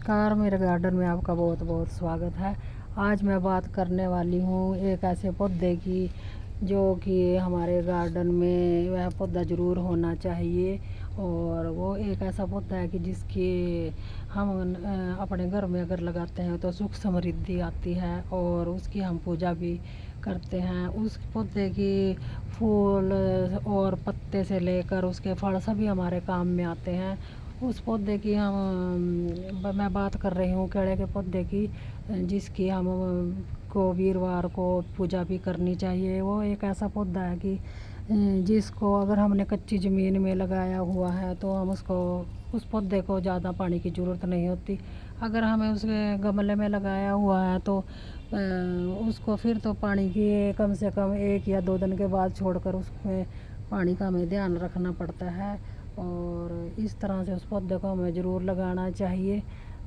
नमस्कार, मेरे गार्डन में आपका बहुत बहुत स्वागत है। आज मैं बात करने वाली हूँ एक ऐसे पौधे की जो कि हमारे गार्डन में वह पौधा ज़रूर होना चाहिए। और वो एक ऐसा पौधा है कि जिसकी हम अपने घर में अगर लगाते हैं तो सुख समृद्धि आती है और उसकी हम पूजा भी करते हैं। उस पौधे की फूल और पत्ते से लेकर उसके फल सभी हमारे काम में आते हैं। उस पौधे की मैं बात कर रही हूँ केले के पौधे की, जिसकी हम को वीरवार को पूजा भी करनी चाहिए। वो एक ऐसा पौधा है कि जिसको अगर हमने कच्ची ज़मीन में लगाया हुआ है तो हम उस पौधे को ज़्यादा पानी की ज़रूरत नहीं होती। अगर हमें उसके गमले में लगाया हुआ है तो उसको फिर तो पानी की कम से कम 1 या 2 दिन के बाद छोड़कर उसमें पानी का हमें ध्यान रखना पड़ता है। और इस तरह से उस पौधे को हमें ज़रूर लगाना चाहिए।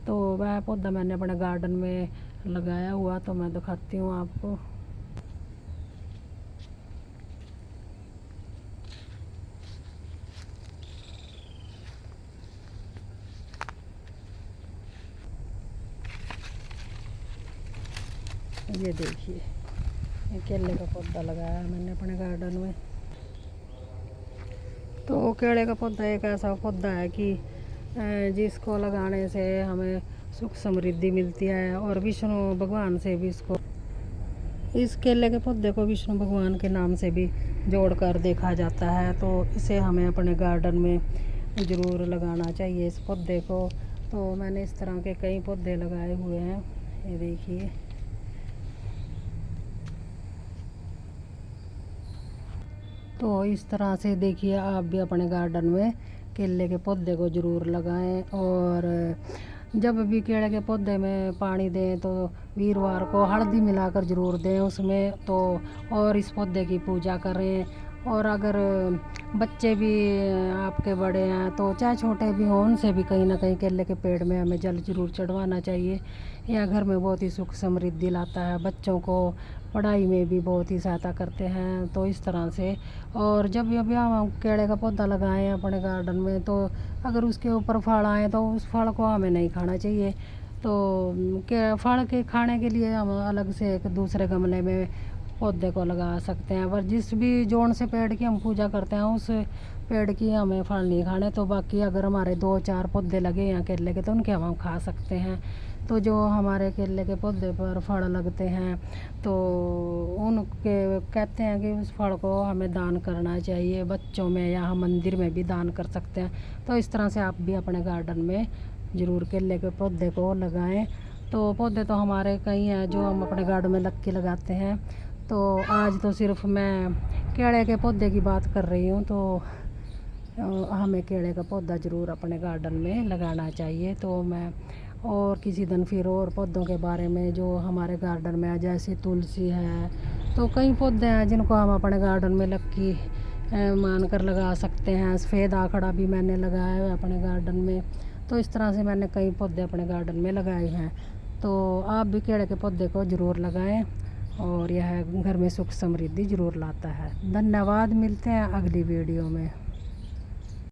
तो वह पौधा मैंने अपने गार्डन में लगाया हुआ, तो मैं दिखाती हूँ आपको। ये देखिए, ये केले का पौधा लगाया है मैंने अपने गार्डन में। तो केले का पौधा एक ऐसा पौधा है कि जिसको लगाने से हमें सुख समृद्धि मिलती है। और विष्णु भगवान से भी इस केले के पौधे को विष्णु भगवान के नाम से भी जोड़कर देखा जाता है। तो इसे हमें अपने गार्डन में ज़रूर लगाना चाहिए इस पौधे को। तो मैंने इस तरह के कई पौधे लगाए हुए हैं, ये देखिए। तो इस तरह से देखिए, आप भी अपने गार्डन में केले के पौधे को ज़रूर लगाएं। और जब भी केले के पौधे में पानी दें तो वीरवार को हल्दी मिलाकर ज़रूर दें उसमें। तो और इस पौधे की पूजा करें। और अगर बच्चे भी आपके बड़े हैं तो चाहे छोटे भी हों, उनसे भी कहीं ना कहीं केले के पेड़ में हमें जल ज़रूर चढ़वाना चाहिए। यह घर में बहुत ही सुख समृद्धि लाता है, बच्चों को पढ़ाई में भी बहुत ही सहायता करते हैं। तो इस तरह से, और जब भी हम केले का पौधा लगाएं अपने गार्डन में, तो अगर उसके ऊपर फल आए तो उस फल को हमें नहीं खाना चाहिए। तो के फल के खाने के लिए हम अलग से एक दूसरे गमले में पौधे को लगा सकते हैं। पर जिस भी जोन से पेड़ की हम पूजा करते हैं उस पेड़ की हमें फल नहीं खाने। तो बाकी अगर हमारे 2-4 पौधे लगे हैं केले के तो उनके हम खा सकते हैं। तो जो हमारे केले के पौधे पर फल लगते हैं तो उनके कहते हैं कि उस फल को हमें दान करना चाहिए बच्चों में, या हम मंदिर में भी दान कर सकते हैं। तो इस तरह से आप भी अपने गार्डन में ज़रूर केले के पौधे को लगाएं। तो पौधे तो हमारे कई हैं जो हम अपने गार्डन में लग के लगाते हैं। तो आज तो सिर्फ मैं केले के पौधे की बात कर रही हूँ। तो हमें केले का पौधा ज़रूर अपने गार्डन में लगाना चाहिए। तो मैं और किसी दिन फिर और पौधों के बारे में जो हमारे गार्डन में है, जैसे तुलसी है, तो कई पौधे हैं जिनको हम अपने गार्डन में लक्की मान कर लगा सकते हैं। सफ़ेद आखड़ा भी मैंने लगाया है अपने गार्डन में। तो इस तरह से मैंने कई पौधे अपने गार्डन में लगाए हैं। तो आप भी केले के पौधे को ज़रूर लगाएं और यह घर में सुख समृद्धि ज़रूर लाता है। धन्यवाद, मिलते हैं अगली वीडियो में।